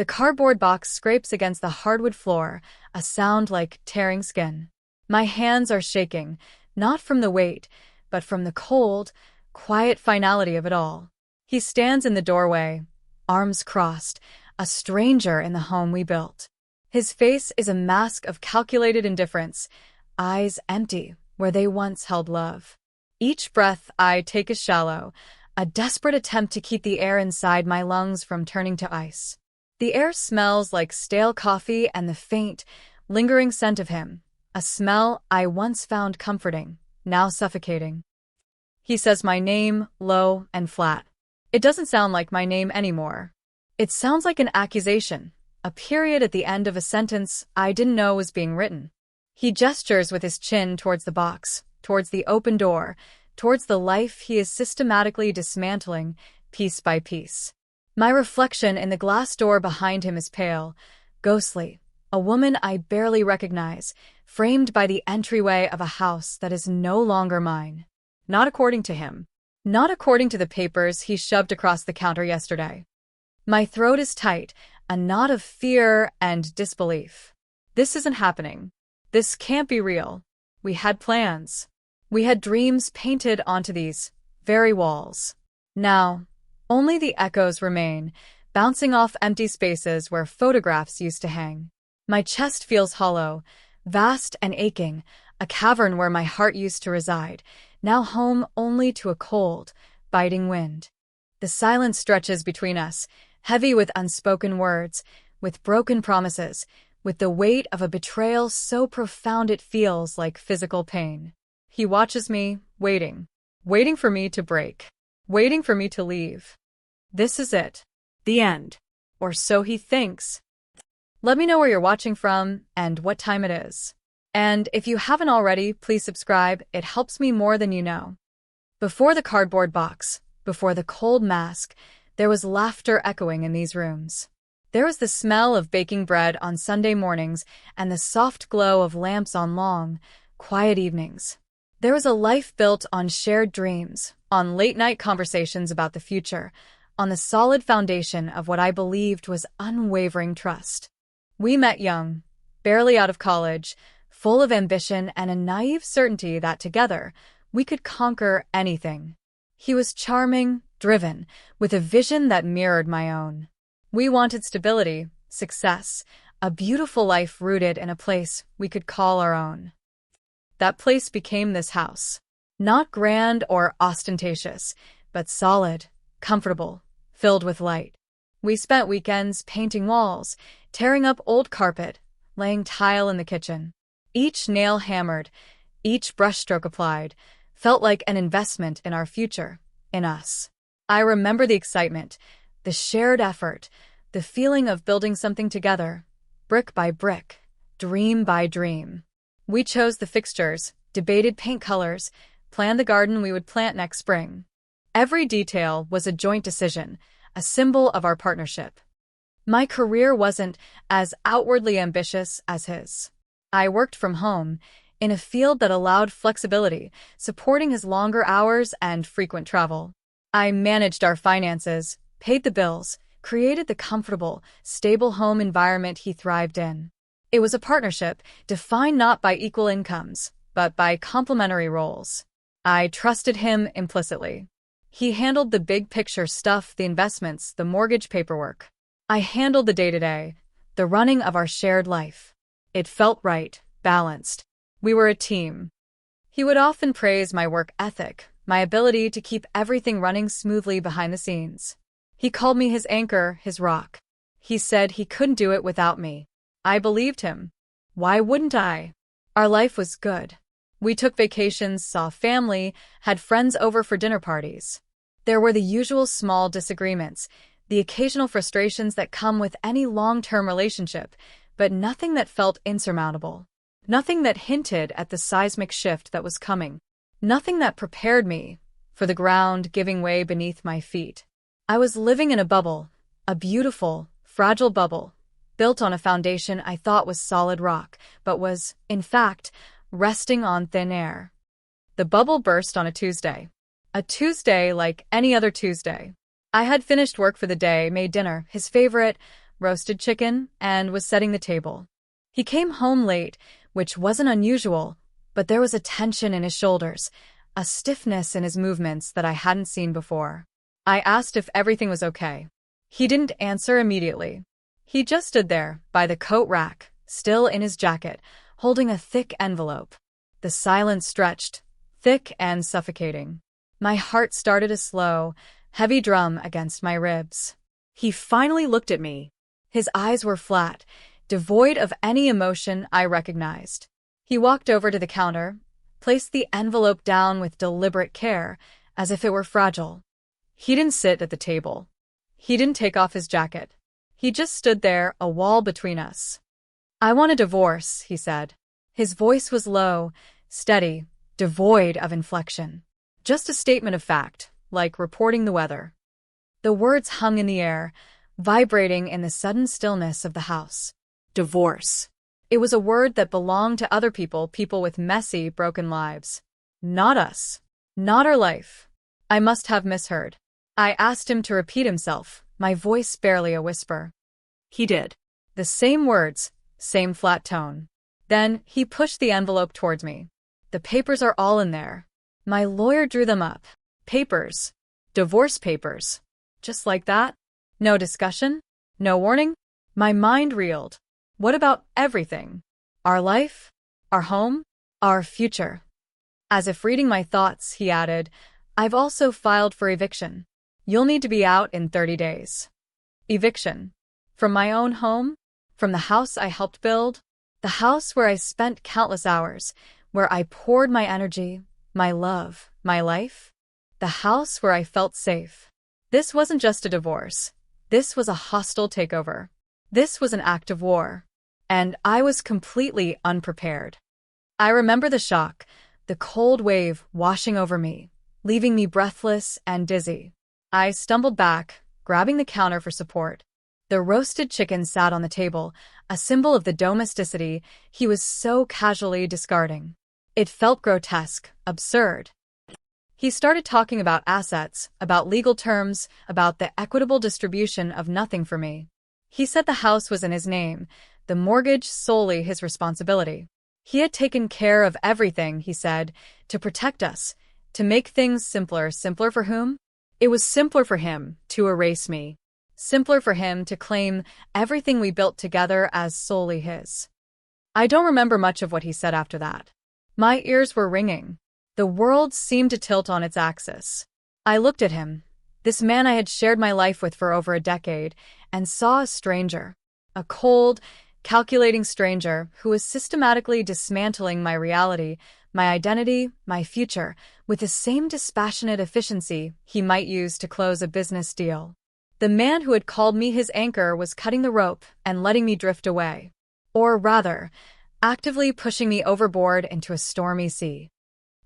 The cardboard box scrapes against the hardwood floor, a sound like tearing skin. My hands are shaking, not from the weight, but from the cold, quiet finality of it all. He stands in the doorway, arms crossed, a stranger in the home we built. His face is a mask of calculated indifference, eyes empty where they once held love. Each breath I take is shallow, a desperate attempt to keep the air inside my lungs from turning to ice. The air smells like stale coffee and the faint, lingering scent of him, a smell I once found comforting, now suffocating. He says my name, low and flat. It doesn't sound like my name anymore. It sounds like an accusation, a period at the end of a sentence I didn't know was being written. He gestures with his chin towards the box, towards the open door, towards the life he is systematically dismantling, piece by piece. My reflection in the glass door behind him is pale, ghostly, a woman I barely recognize, framed by the entryway of a house that is no longer mine. Not according to him. Not according to the papers he shoved across the counter yesterday. My throat is tight, a knot of fear and disbelief. This isn't happening. This can't be real. We had plans. We had dreams painted onto these very walls. Now, only the echoes remain, bouncing off empty spaces where photographs used to hang. My chest feels hollow, vast and aching, a cavern where my heart used to reside, now home only to a cold, biting wind. The silence stretches between us, heavy with unspoken words, with broken promises, with the weight of a betrayal so profound it feels like physical pain. He watches me, waiting for me to break, waiting for me to leave. This is it. The end. Or so he thinks. Let me know where you're watching from and what time it is. And if you haven't already, please subscribe. It helps me more than you know. Before the cardboard box, before the cold mask, there was laughter echoing in these rooms. There was the smell of baking bread on Sunday mornings and the soft glow of lamps on long, quiet evenings. There was a life built on shared dreams, on late-night conversations about the future, on the solid foundation of what I believed was unwavering trust. We met young, barely out of college, full of ambition and a naive certainty that together we could conquer anything. He was charming, driven, with a vision that mirrored my own. We wanted stability, success, a beautiful life rooted in a place we could call our own. That place became this house. Not grand or ostentatious, but solid, comfortable, filled with light. We spent weekends painting walls, tearing up old carpet, laying tile in the kitchen. Each nail hammered, each brushstroke applied, felt like an investment in our future, in us. I remember the excitement, the shared effort, the feeling of building something together, brick by brick, dream by dream. We chose the fixtures, debated paint colors, planned the garden we would plant next spring. Every detail was a joint decision, a symbol of our partnership. My career wasn't as outwardly ambitious as his. I worked from home, in a field that allowed flexibility, supporting his longer hours and frequent travel. I managed our finances, paid the bills, created the comfortable, stable home environment he thrived in. It was a partnership defined not by equal incomes, but by complementary roles. I trusted him implicitly. He handled the big picture stuff, the investments, the mortgage paperwork. I handled the day-to-day, the running of our shared life. It felt right, balanced. We were a team. He would often praise my work ethic, my ability to keep everything running smoothly behind the scenes. He called me his anchor, his rock. He said he couldn't do it without me. I believed him. Why wouldn't I? Our life was good. We took vacations, saw family, had friends over for dinner parties. There were the usual small disagreements, the occasional frustrations that come with any long-term relationship, but nothing that felt insurmountable. Nothing that hinted at the seismic shift that was coming. Nothing that prepared me for the ground giving way beneath my feet. I was living in a bubble, a beautiful, fragile bubble, built on a foundation I thought was solid rock, but was, in fact, resting on thin air. The bubble burst on a Tuesday. A Tuesday like any other Tuesday. I had finished work for the day, made dinner, his favorite, roasted chicken, and was setting the table. He came home late, which wasn't unusual, but there was a tension in his shoulders, a stiffness in his movements that I hadn't seen before. I asked if everything was okay. He didn't answer immediately. He just stood there, by the coat rack, still in his jacket, holding a thick envelope. The silence stretched, thick and suffocating. My heart started a slow, heavy drum against my ribs. He finally looked at me. His eyes were flat, devoid of any emotion I recognized. He walked over to the counter, placed the envelope down with deliberate care, as if it were fragile. He didn't sit at the table. He didn't take off his jacket. He just stood there, a wall between us. "I want a divorce," he said. His voice was low, steady, devoid of inflection. Just a statement of fact, like reporting the weather. The words hung in the air, vibrating in the sudden stillness of the house. Divorce. It was a word that belonged to other people, people with messy, broken lives. Not us. Not our life. I must have misheard. I asked him to repeat himself, my voice barely a whisper. He did. The same words, same flat tone. Then he pushed the envelope towards me. "The papers are all in there." My lawyer drew them up. Papers. Divorce papers. Just like that? No discussion? No warning? My mind reeled. What about everything? Our life? Our home? Our future? As if reading my thoughts, he added, "I've also filed for eviction. You'll need to be out in 30 days. Eviction. From my own home? From the house I helped build? The house where I spent countless hours, where I poured my energy, my love, my life? The house where I felt safe. This wasn't just a divorce. This was a hostile takeover. This was an act of war. And I was completely unprepared. I remember the shock, the cold wave washing over me, leaving me breathless and dizzy. I stumbled back, grabbing the counter for support. The roasted chicken sat on the table, a symbol of the domesticity he was so casually discarding. It felt grotesque, absurd. He started talking about assets, about legal terms, about the equitable distribution of nothing for me. He said the house was in his name, the mortgage solely his responsibility. He had taken care of everything, he said, to protect us, to make things simpler. Simpler for whom? It was simpler for him to erase me. Simpler for him to claim everything we built together as solely his. I don't remember much of what he said after that. My ears were ringing. The world seemed to tilt on its axis. I looked at him, this man I had shared my life with for over a decade, and saw a stranger. A cold, calculating stranger who was systematically dismantling my reality, my identity, my future, with the same dispassionate efficiency he might use to close a business deal. The man who had called me his anchor was cutting the rope and letting me drift away. Or rather, actively pushing me overboard into a stormy sea.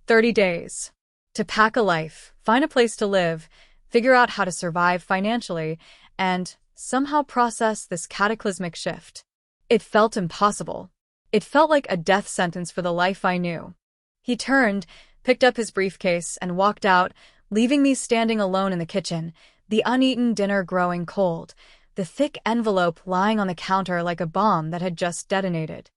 30 days. To pack a life, find a place to live, figure out how to survive financially, and somehow process this cataclysmic shift. It felt impossible. It felt like a death sentence for the life I knew. He turned, picked up his briefcase, and walked out, leaving me standing alone in the kitchen, the uneaten dinner growing cold, the thick envelope lying on the counter like a bomb that had just detonated.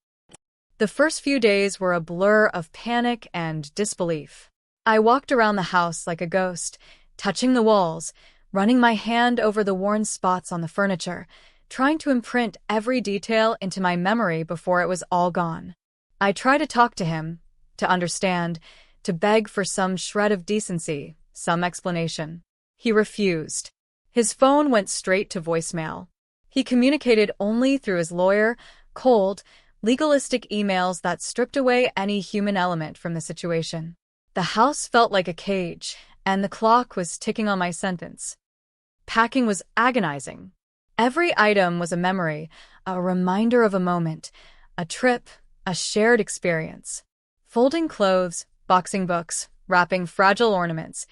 The first few days were a blur of panic and disbelief. I walked around the house like a ghost, touching the walls, running my hand over the worn spots on the furniture, trying to imprint every detail into my memory before it was all gone. I tried to talk to him, to understand, to beg for some shred of decency, some explanation. He refused. His phone went straight to voicemail. He communicated only through his lawyer, cold, legalistic emails that stripped away any human element from the situation. The house felt like a cage, and the clock was ticking on my sentence. Packing was agonizing. Every item was a memory, a reminder of a moment, a trip, a shared experience. Folding clothes, boxing books, wrapping fragile ornaments.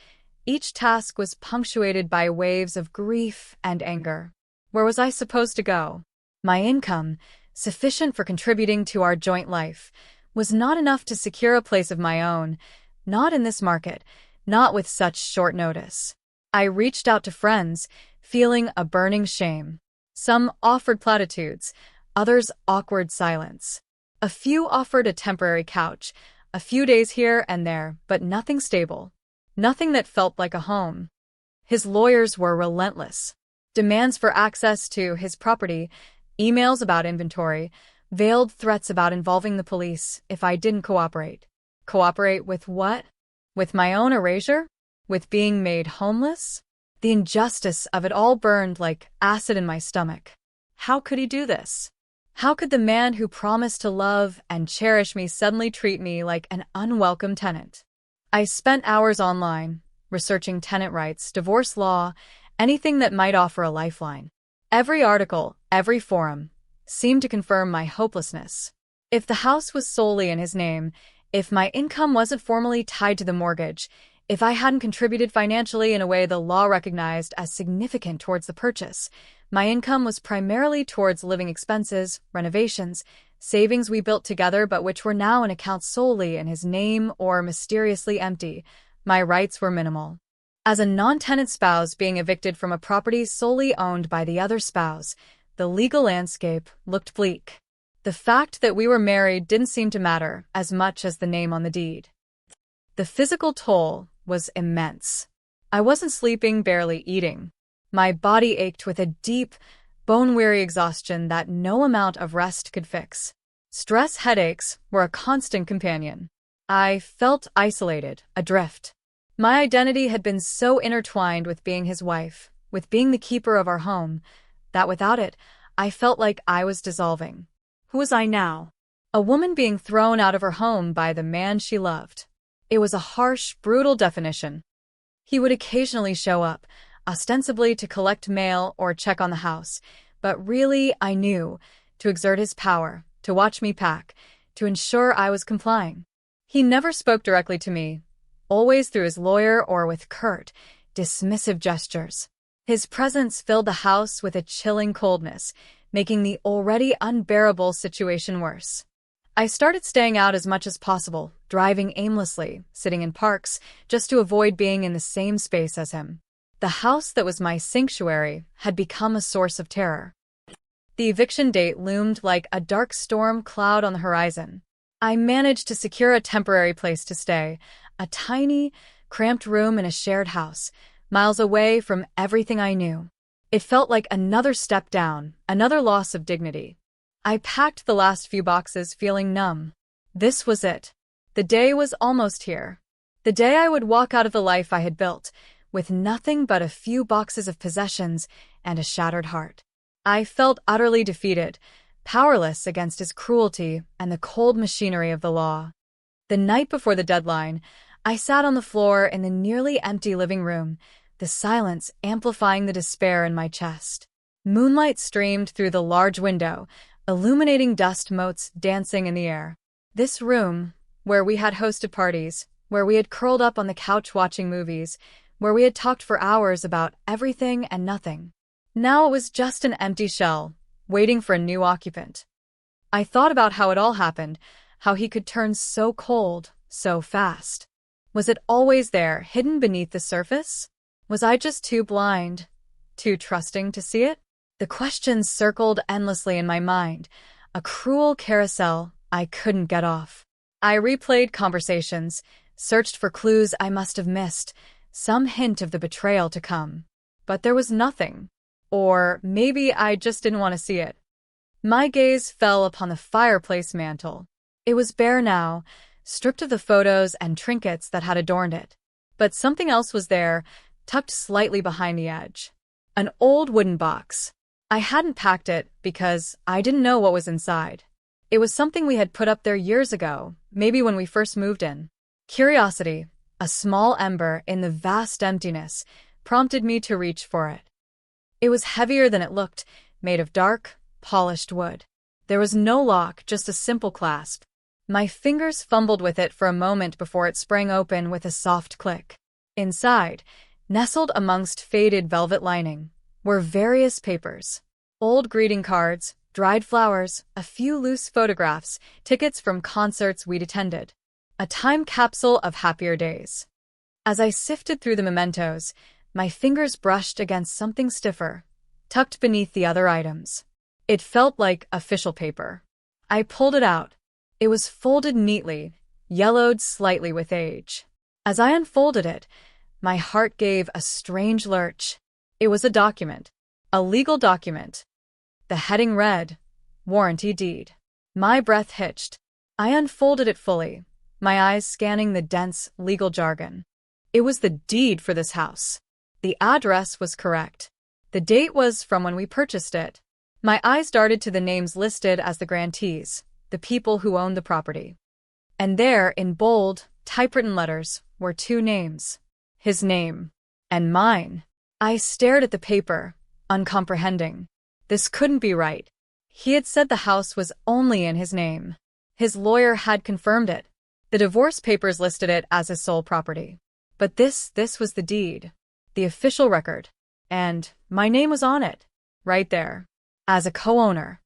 Each task was punctuated by waves of grief and anger. Where was I supposed to go? My income, sufficient for contributing to our joint life, was not enough to secure a place of my own, not in this market, not with such short notice. I reached out to friends, feeling a burning shame. Some offered platitudes, others awkward silence. A few offered a temporary couch, a few days here and there, but nothing stable. Nothing that felt like a home. His lawyers were relentless. Demands for access to his property, emails about inventory, veiled threats about involving the police if I didn't cooperate. Cooperate with what? With my own erasure? With being made homeless? The injustice of it all burned like acid in my stomach. How could he do this? How could the man who promised to love and cherish me suddenly treat me like an unwelcome tenant? I spent hours online, researching tenant rights, divorce law, anything that might offer a lifeline. Every article, every forum, seemed to confirm my hopelessness. If the house was solely in his name, if my income wasn't formally tied to the mortgage, if I hadn't contributed financially in a way the law recognized as significant towards the purchase, my income was primarily towards living expenses, renovations, savings we built together but which were now in accounts solely in his name or mysteriously empty, my rights were minimal. As a non-tenant spouse being evicted from a property solely owned by the other spouse, the legal landscape looked bleak. The fact that we were married didn't seem to matter as much as the name on the deed. The physical toll was immense. I wasn't sleeping, barely eating. My body ached with a deep, bone-weary exhaustion that no amount of rest could fix. Stress headaches were a constant companion. I felt isolated, adrift. My identity had been so intertwined with being his wife, with being the keeper of our home, that without it, I felt like I was dissolving. Who was I now? A woman being thrown out of her home by the man she loved. It was a harsh, brutal definition. He would occasionally show up, ostensibly to collect mail or check on the house, but really, I knew, to exert his power, to watch me pack, to ensure I was complying. He never spoke directly to me, always through his lawyer or with curt, dismissive gestures. His presence filled the house with a chilling coldness, making the already unbearable situation worse. I started staying out as much as possible, driving aimlessly, sitting in parks, just to avoid being in the same space as him. The house that was my sanctuary had become a source of terror. The eviction date loomed like a dark storm cloud on the horizon. I managed to secure a temporary place to stay, a tiny, cramped room in a shared house, miles away from everything I knew. It felt like another step down, another loss of dignity. I packed the last few boxes feeling numb. This was it. The day was almost here. The day I would walk out of the life I had built, with nothing but a few boxes of possessions and a shattered heart. I felt utterly defeated, powerless against his cruelty and the cold machinery of the law. The night before the deadline, I sat on the floor in the nearly empty living room, the silence amplifying the despair in my chest. Moonlight streamed through the large window, illuminating dust motes dancing in the air. This room, where we had hosted parties, where we had curled up on the couch watching movies, where we had talked for hours about everything and nothing. Now it was just an empty shell, waiting for a new occupant. I thought about how it all happened, how he could turn so cold, so fast. Was it always there, hidden beneath the surface? Was I just too blind, too trusting to see it? The questions circled endlessly in my mind, a cruel carousel I couldn't get off. I replayed conversations, searched for clues I must have missed, some hint of the betrayal to come. But there was nothing. Or maybe I just didn't want to see it. My gaze fell upon the fireplace mantel. It was bare now, stripped of the photos and trinkets that had adorned it. But something else was there, tucked slightly behind the edge. An old wooden box. I hadn't packed it because I didn't know what was inside. It was something we had put up there years ago, maybe when we first moved in. Curiosity, a small ember in the vast emptiness, prompted me to reach for it. It was heavier than it looked, made of dark, polished wood. There was no lock, just a simple clasp. My fingers fumbled with it for a moment before it sprang open with a soft click. Inside, nestled amongst faded velvet lining, were various papers. Old greeting cards, dried flowers, a few loose photographs, tickets from concerts we'd attended. A time capsule of happier days. As I sifted through the mementos, my fingers brushed against something stiffer, tucked beneath the other items. It felt like official paper. I pulled it out. It was folded neatly, yellowed slightly with age. As I unfolded it, my heart gave a strange lurch. It was a document. A legal document. The heading read, Warranty Deed. My breath hitched. I unfolded it fully, my eyes scanning the dense legal jargon. It was the deed for this house. The address was correct. The date was from when we purchased it. My eyes darted to the names listed as the grantees, the people who owned the property. And there, in bold, typewritten letters, were two names. His name. And mine. I stared at the paper, uncomprehending. This couldn't be right. He had said the house was only in his name. His lawyer had confirmed it. The divorce papers listed it as his sole property. But this was the deed. The official record. And my name was on it. Right there. As a co-owner.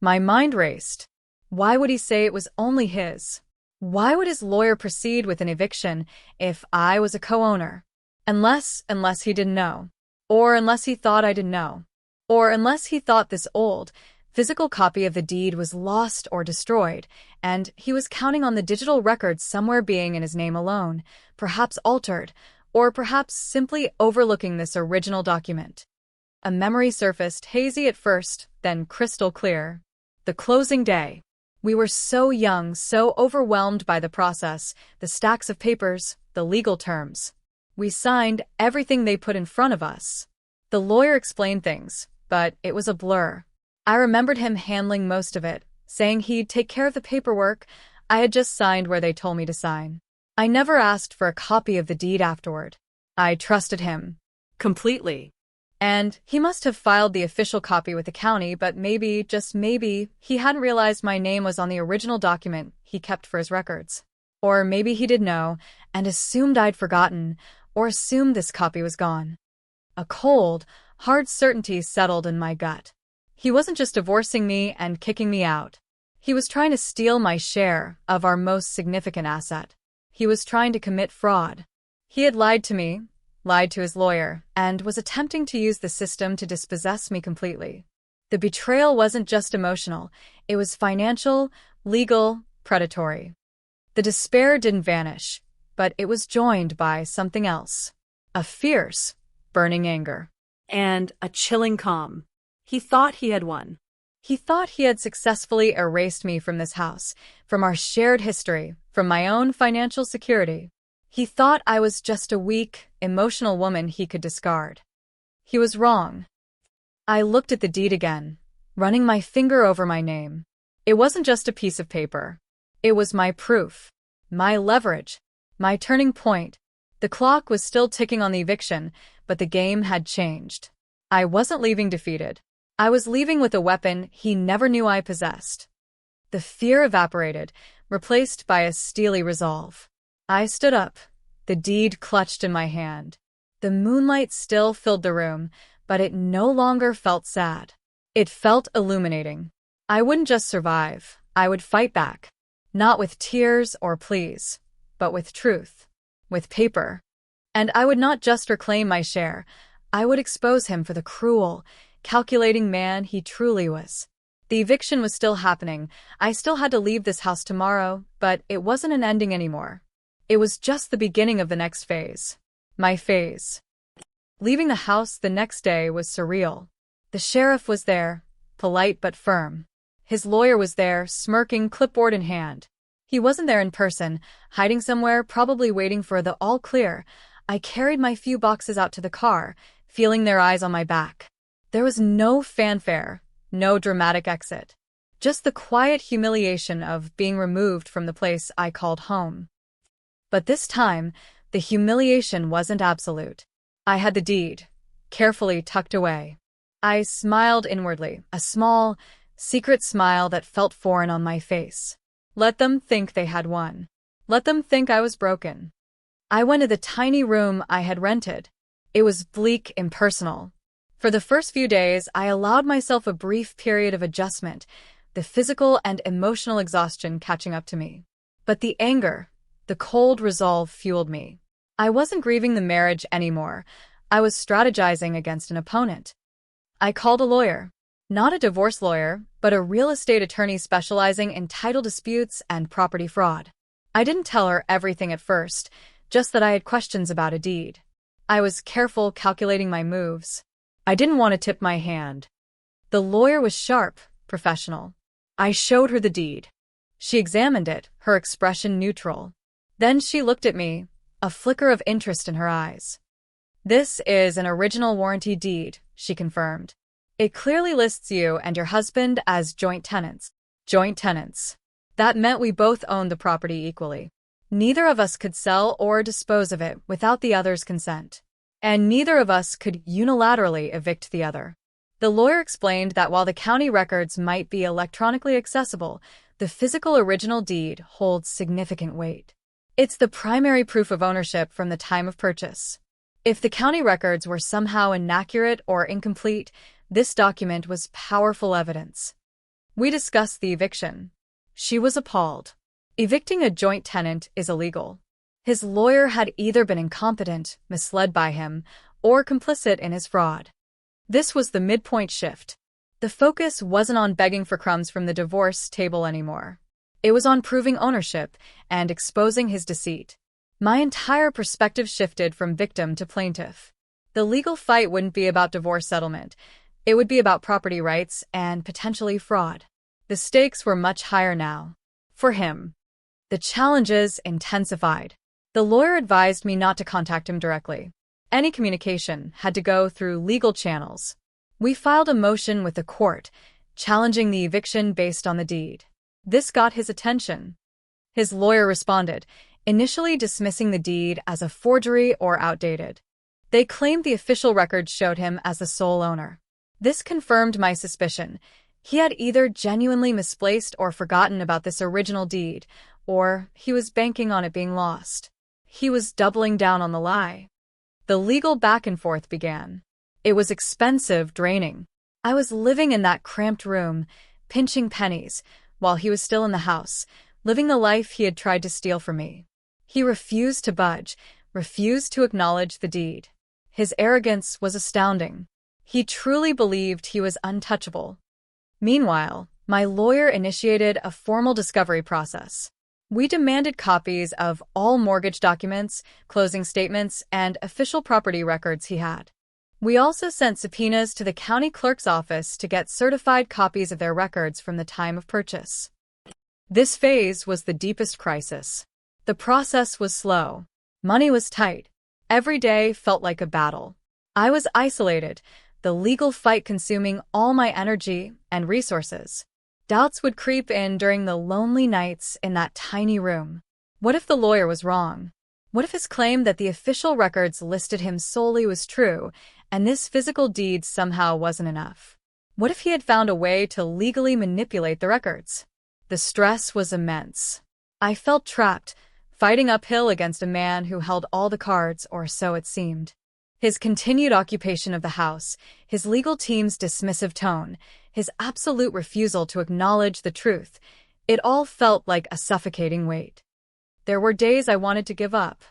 My mind raced. Why would he say it was only his? Why would his lawyer proceed with an eviction if I was a co-owner? Unless he didn't know. Or unless he thought I didn't know. Or unless he thought this old, physical copy of the deed was lost or destroyed, and he was counting on the digital record somewhere being in his name alone, perhaps altered, or perhaps simply overlooking this original document. A memory surfaced, hazy at first, then crystal clear. The closing day. We were so young, so overwhelmed by the process, the stacks of papers, the legal terms. We signed everything they put in front of us. The lawyer explained things, but it was a blur. I remembered him handling most of it, saying he'd take care of the paperwork. I had just signed where they told me to sign. I never asked for a copy of the deed afterward. I trusted him. Completely. And he must have filed the official copy with the county, but maybe, just maybe, he hadn't realized my name was on the original document he kept for his records. Or maybe he did know, and assumed I'd forgotten, or assumed this copy was gone. A cold, hard certainty settled in my gut. He wasn't just divorcing me and kicking me out. He was trying to steal my share of our most significant asset. He was trying to commit fraud. He had lied to me, lied to his lawyer, and was attempting to use the system to dispossess me completely. The betrayal wasn't just emotional, it was financial, legal, predatory. The despair didn't vanish, but it was joined by something else. A fierce, burning anger. And a chilling calm. He thought he had won. He thought he had successfully erased me from this house, from our shared history, from my own financial security. He thought I was just a weak, emotional woman he could discard. He was wrong. I looked at the deed again, running my finger over my name. It wasn't just a piece of paper. It was my proof, my leverage, my turning point. The clock was still ticking on the eviction, but the game had changed. I wasn't leaving defeated. I was leaving with a weapon he never knew I possessed. The fear evaporated, replaced by a steely resolve. I stood up, the deed clutched in my hand. The moonlight still filled the room, but it no longer felt sad. It felt illuminating. I wouldn't just survive, I would fight back. Not with tears or pleas, but with truth, with paper. And I would not just reclaim my share, I would expose him for the cruel, calculating man he truly was. The eviction was still happening. I still had to leave this house tomorrow, but it wasn't an ending anymore. It was just the beginning of the next phase. My phase. Leaving the house the next day was surreal. The sheriff was there, polite but firm. His lawyer was there, smirking, clipboard in hand. He wasn't there in person, hiding somewhere, probably waiting for the all clear. I carried my few boxes out to the car, feeling their eyes on my back. There was no fanfare, no dramatic exit. Just the quiet humiliation of being removed from the place I called home. But this time, the humiliation wasn't absolute. I had the deed, carefully tucked away. I smiled inwardly, a small, secret smile that felt foreign on my face. Let them think they had won. Let them think I was broken. I went to the tiny room I had rented. It was bleak, impersonal. For the first few days, I allowed myself a brief period of adjustment, the physical and emotional exhaustion catching up to me. But the anger, the cold resolve fueled me. I wasn't grieving the marriage anymore. I was strategizing against an opponent. I called a lawyer. Not a divorce lawyer, but a real estate attorney specializing in title disputes and property fraud. I didn't tell her everything at first, just that I had questions about a deed. I was careful calculating my moves. I didn't want to tip my hand. The lawyer was sharp, professional. I showed her the deed. She examined it, her expression neutral. Then she looked at me, a flicker of interest in her eyes. "This is an original warranty deed," she confirmed. "It clearly lists you and your husband as joint tenants." Joint tenants. That meant we both owned the property equally. Neither of us could sell or dispose of it without the other's consent. And neither of us could unilaterally evict the other. The lawyer explained that while the county records might be electronically accessible, the physical original deed holds significant weight. It's the primary proof of ownership from the time of purchase. If the county records were somehow inaccurate or incomplete, this document was powerful evidence. We discussed the eviction. She was appalled. Evicting a joint tenant is illegal. His lawyer had either been incompetent, misled by him, or complicit in his fraud. This was the midpoint shift. The focus wasn't on begging for crumbs from the divorce table anymore. It was on proving ownership and exposing his deceit. My entire perspective shifted from victim to plaintiff. The legal fight wouldn't be about divorce settlement. It would be about property rights and potentially fraud. The stakes were much higher now. For him. The challenges intensified. The lawyer advised me not to contact him directly. Any communication had to go through legal channels. We filed a motion with the court, challenging the eviction based on the deed. This got his attention. His lawyer responded, initially dismissing the deed as a forgery or outdated. They claimed the official records showed him as the sole owner. This confirmed my suspicion. He had either genuinely misplaced or forgotten about this original deed, or he was banking on it being lost. He was doubling down on the lie. The legal back and forth began. It was expensive, draining. I was living in that cramped room, pinching pennies, while he was still in the house, living the life he had tried to steal from me. He refused to budge, refused to acknowledge the deed. His arrogance was astounding. He truly believed he was untouchable. Meanwhile, my lawyer initiated a formal discovery process. We demanded copies of all mortgage documents, closing statements, and official property records he had. We also sent subpoenas to the county clerk's office to get certified copies of their records from the time of purchase. This phase was the deepest crisis. The process was slow. Money was tight. Every day felt like a battle. I was isolated, the legal fight consuming all my energy and resources. Doubts would creep in during the lonely nights in that tiny room. What if the lawyer was wrong? What if his claim that the official records listed him solely was true, and this physical deed somehow wasn't enough? What if he had found a way to legally manipulate the records? The stress was immense. I felt trapped, fighting uphill against a man who held all the cards, or so it seemed. His continued occupation of the house, his legal team's dismissive tone, his absolute refusal to acknowledge the truth, it all felt like a suffocating weight. There were days I wanted to give up,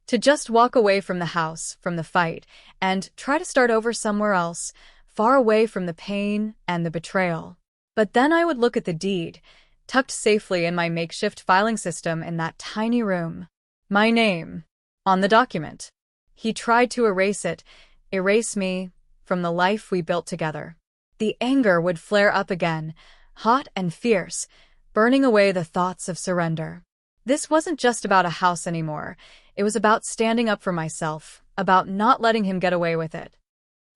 to just walk away from the house, from the fight, and try to start over somewhere else, far away from the pain and the betrayal. But then I would look at the deed, tucked safely in my makeshift filing system in that tiny room. My name on the document. He tried to erase it, erase me, from the life we built together. The anger would flare up again, hot and fierce, burning away the thoughts of surrender. This wasn't just about a house anymore. It was about standing up for myself, about not letting him get away with it.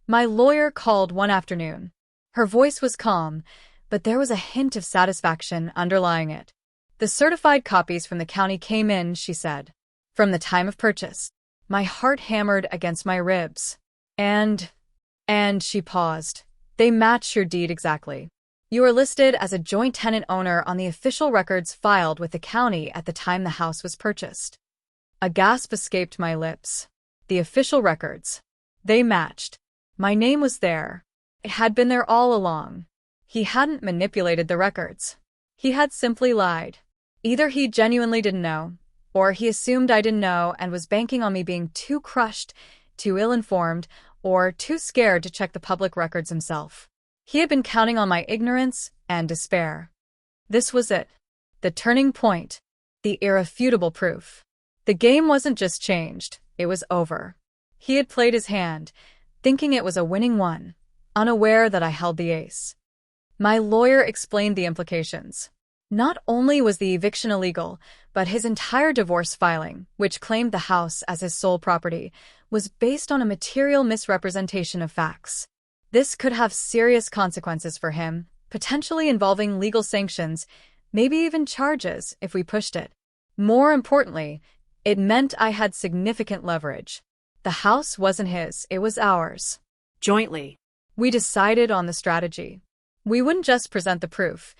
My lawyer called one afternoon. Her voice was calm, but there was a hint of satisfaction underlying it. The certified copies from the county came in, she said. From the time of purchase. My heart hammered against my ribs. And she paused. They match your deed exactly. You are listed as a joint tenant owner on the official records filed with the county at the time the house was purchased. A gasp escaped my lips. The official records. They matched. My name was there. It had been there all along. He hadn't manipulated the records. He had simply lied. Either he genuinely didn't know, or he assumed I didn't know and was banking on me being too crushed, too ill-informed, or too scared to check the public records himself. He had been counting on my ignorance and despair. This was it. The turning point. The irrefutable proof. The game wasn't just changed, it was over. He had played his hand, thinking it was a winning one, unaware that I held the ace. My lawyer explained the implications. Not only was the eviction illegal, but his entire divorce filing, which claimed the house as his sole property, was based on a material misrepresentation of facts. This could have serious consequences for him, potentially involving legal sanctions, maybe even charges if we pushed it. More importantly, it meant I had significant leverage. The house wasn't his, it was ours. Jointly, We decided on the strategy. We wouldn't just present the proof.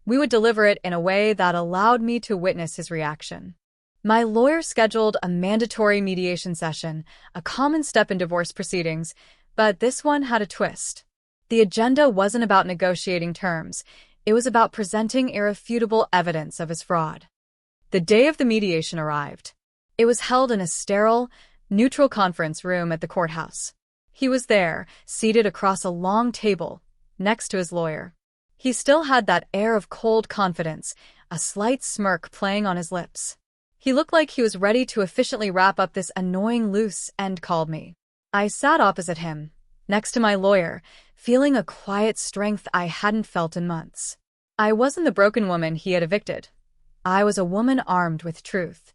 We would deliver it in a way that allowed me to witness his reaction. My lawyer scheduled a mandatory mediation session, a common step in divorce proceedings, but this one had a twist. The agenda wasn't about negotiating terms. It was about presenting irrefutable evidence of his fraud. The day of the mediation arrived. It was held in a sterile, neutral conference room at the courthouse. He was there, seated across a long table, next to his lawyer. He still had that air of cold confidence, a slight smirk playing on his lips. He looked like he was ready to efficiently wrap up this annoying loose end called me. I sat opposite him, next to my lawyer, feeling a quiet strength I hadn't felt in months. I wasn't the broken woman he had evicted. I was a woman armed with truth.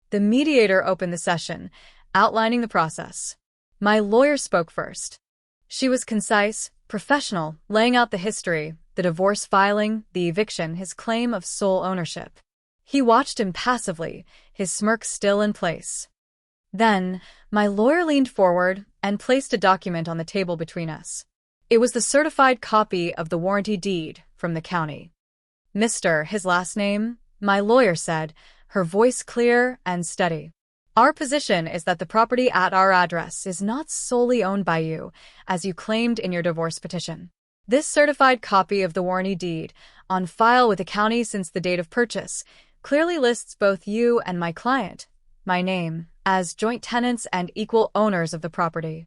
The mediator opened the session, outlining the process. My lawyer spoke first. She was concise, professional, laying out the history, the divorce filing, the eviction, his claim of sole ownership. He watched impassively, his smirk still in place. Then, my lawyer leaned forward and placed a document on the table between us. It was the certified copy of the warranty deed from the county. Mr., his last name, my lawyer said, her voice clear and steady. Our position is that the property at our address is not solely owned by you, as you claimed in your divorce petition. This certified copy of the warranty deed, on file with the county since the date of purchase, clearly lists both you and my client, my name, as joint tenants and equal owners of the property.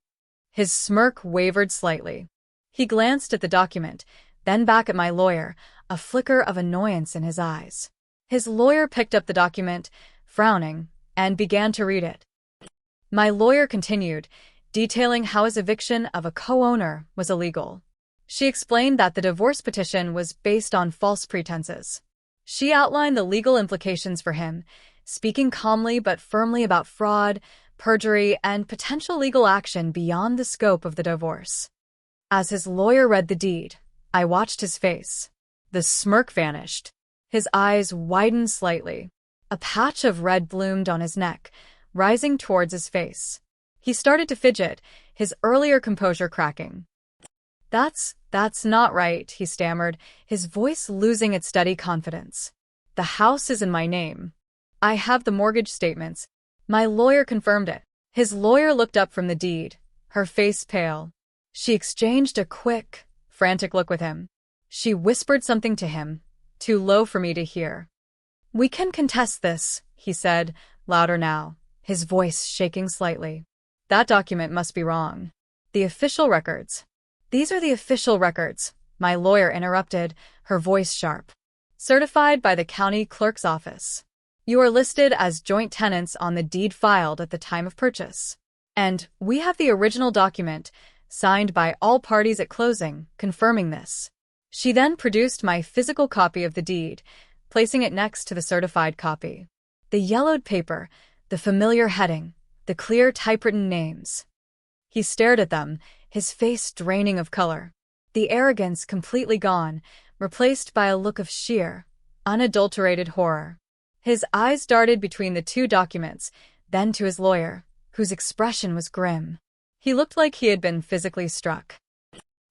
His smirk wavered slightly. He glanced at the document, then back at my lawyer, a flicker of annoyance in his eyes. His lawyer picked up the document, frowning, and began to read it. My lawyer continued, detailing how his eviction of a co-owner was illegal. She explained that the divorce petition was based on false pretenses. She outlined the legal implications for him, speaking calmly but firmly about fraud, perjury, and potential legal action beyond the scope of the divorce. As his lawyer read the deed, I watched his face. The smirk vanished. His eyes widened slightly. A patch of red bloomed on his neck, rising towards his face. He started to fidget, his earlier composure cracking. That's not right, he stammered, his voice losing its steady confidence. The house is in my name. I have the mortgage statements. My lawyer confirmed it. His lawyer looked up from the deed, her face pale. She exchanged a quick, frantic look with him. She whispered something to him, too low for me to hear. We can contest this, he said, louder now, his voice shaking slightly. That document must be wrong. The official records. These are the official records, my lawyer interrupted, her voice sharp. Certified by the county clerk's office. You are listed as joint tenants on the deed filed at the time of purchase. And we have the original document, signed by all parties at closing, confirming this. She then produced my physical copy of the deed, placing it next to the certified copy. The yellowed paper, the familiar heading, the clear typewritten names. He stared at them, his face draining of color. The arrogance completely gone, replaced by a look of sheer, unadulterated horror. His eyes darted between the two documents, then to his lawyer, whose expression was grim. He looked like he had been physically struck.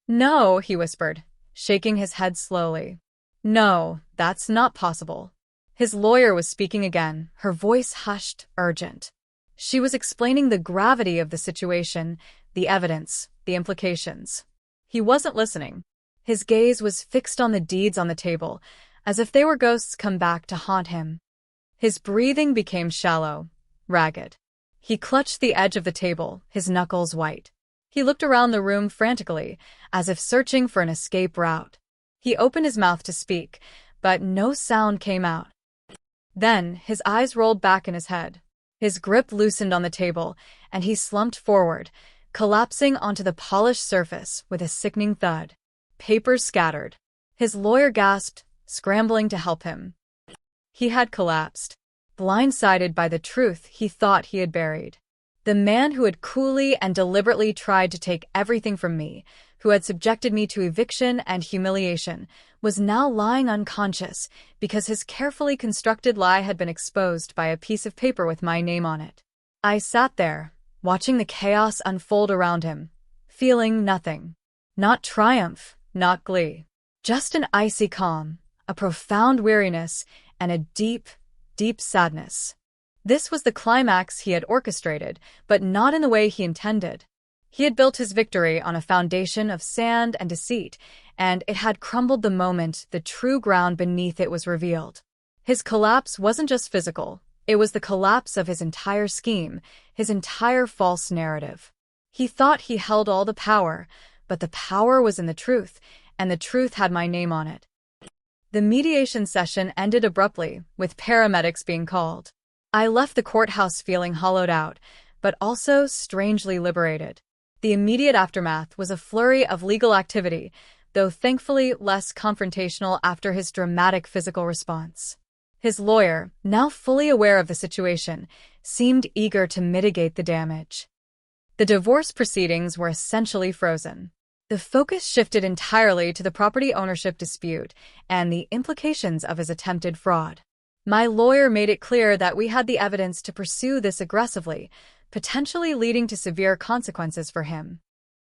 No, he whispered, shaking his head slowly. No, that's not possible. His lawyer was speaking again, her voice hushed, urgent. She was explaining the gravity of the situation, the evidence, the implications. He wasn't listening. His gaze was fixed on the deeds on the table, as if they were ghosts come back to haunt him. His breathing became shallow, ragged. He clutched the edge of the table, his knuckles white. He looked around the room frantically, as if searching for an escape route. He opened his mouth to speak, but no sound came out. Then his eyes rolled back in his head. His grip loosened on the table, and he slumped forward, collapsing onto the polished surface with a sickening thud. Papers scattered. His lawyer gasped, scrambling to help him. He had collapsed, blindsided by the truth he thought he had buried. The man who had coolly and deliberately tried to take everything from me, who had subjected me to eviction and humiliation, was now lying unconscious because his carefully constructed lie had been exposed by a piece of paper with my name on it. I sat there, watching the chaos unfold around him, feeling nothing. Not triumph, not glee. Just an icy calm, a profound weariness, and a deep, deep sadness. This was the climax he had orchestrated, but not in the way he intended. He had built his victory on a foundation of sand and deceit, and it had crumbled the moment the true ground beneath it was revealed. His collapse wasn't just physical, it was the collapse of his entire scheme, his entire false narrative. He thought he held all the power, but the power was in the truth, and the truth had my name on it. The mediation session ended abruptly, with paramedics being called. I left the courthouse feeling hollowed out, but also strangely liberated. The immediate aftermath was a flurry of legal activity, though thankfully less confrontational after his dramatic physical response. His lawyer, now fully aware of the situation, seemed eager to mitigate the damage. The divorce proceedings were essentially frozen. The focus shifted entirely to the property ownership dispute and the implications of his attempted fraud. My lawyer made it clear that we had the evidence to pursue this aggressively, potentially leading to severe consequences for him.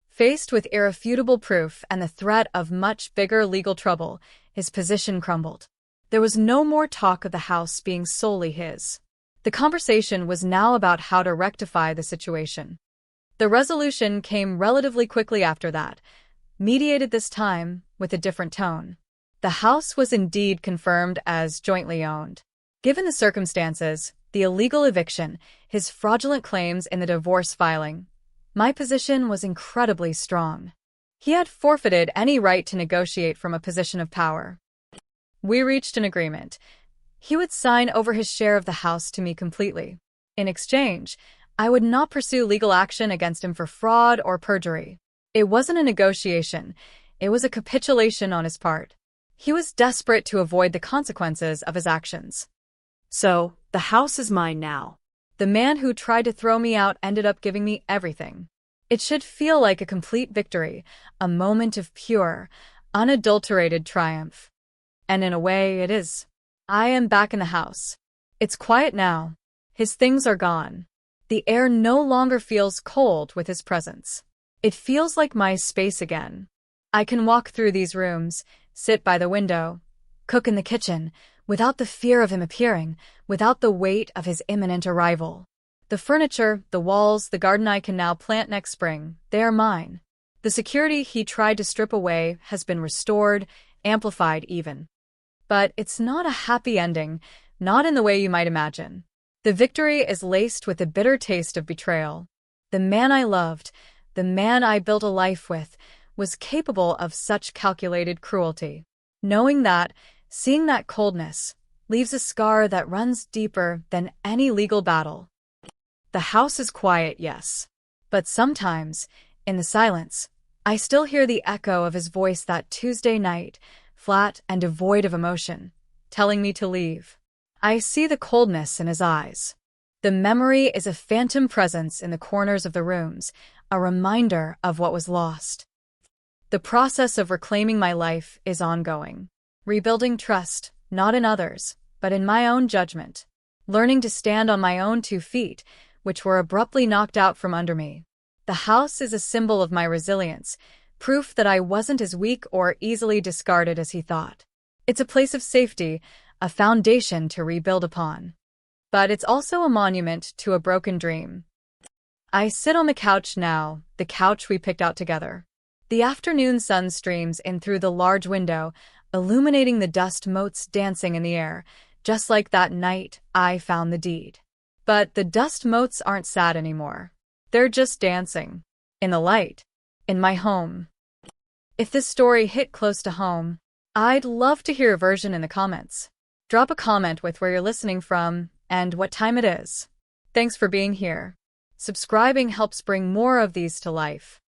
Faced with irrefutable proof and the threat of much bigger legal trouble, his position crumbled. There was no more talk of the house being solely his. The conversation was now about how to rectify the situation. The resolution came relatively quickly after that, mediated this time with a different tone. The house was indeed confirmed as jointly owned. Given the circumstances, the illegal eviction, his fraudulent claims in the divorce filing, my position was incredibly strong. He had forfeited any right to negotiate from a position of power. We reached an agreement. He would sign over his share of the house to me completely. In exchange, I would not pursue legal action against him for fraud or perjury. It wasn't a negotiation, it was a capitulation on his part. He was desperate to avoid the consequences of his actions. So, the house is mine now. The man who tried to throw me out ended up giving me everything. It should feel like a complete victory, a moment of pure, unadulterated triumph. And in a way, it is. I am back in the house. It's quiet now. His things are gone. The air no longer feels cold with his presence. It feels like my space again. I can walk through these rooms, sit by the window, cook in the kitchen, without the fear of him appearing, without the weight of his imminent arrival. The furniture, the walls, the garden I can now plant next spring, they are mine. The security he tried to strip away has been restored, amplified even. But it's not a happy ending, not in the way you might imagine. The victory is laced with the bitter taste of betrayal. The man I loved, the man I built a life with, was capable of such calculated cruelty. Knowing that, seeing that coldness, leaves a scar that runs deeper than any legal battle. The house is quiet, yes. But sometimes, in the silence, I still hear the echo of his voice that Tuesday night, flat and devoid of emotion, telling me to leave. I see the coldness in his eyes. The memory is a phantom presence in the corners of the rooms, a reminder of what was lost. The process of reclaiming my life is ongoing. Rebuilding trust, not in others, but in my own judgment. Learning to stand on my own 2 feet, which were abruptly knocked out from under me. The house is a symbol of my resilience, proof that I wasn't as weak or easily discarded as he thought. It's a place of safety, a foundation to rebuild upon. But it's also a monument to a broken dream. I sit on the couch now, the couch we picked out together. The afternoon sun streams in through the large window, illuminating the dust motes dancing in the air, just like that night I found the deed. But the dust motes aren't sad anymore. They're just dancing. in the light, in my home. If this story hit close to home, I'd love to hear your version in the comments. Drop a comment with where you're listening from and what time it is. Thanks for being here. Subscribing helps bring more of these to life.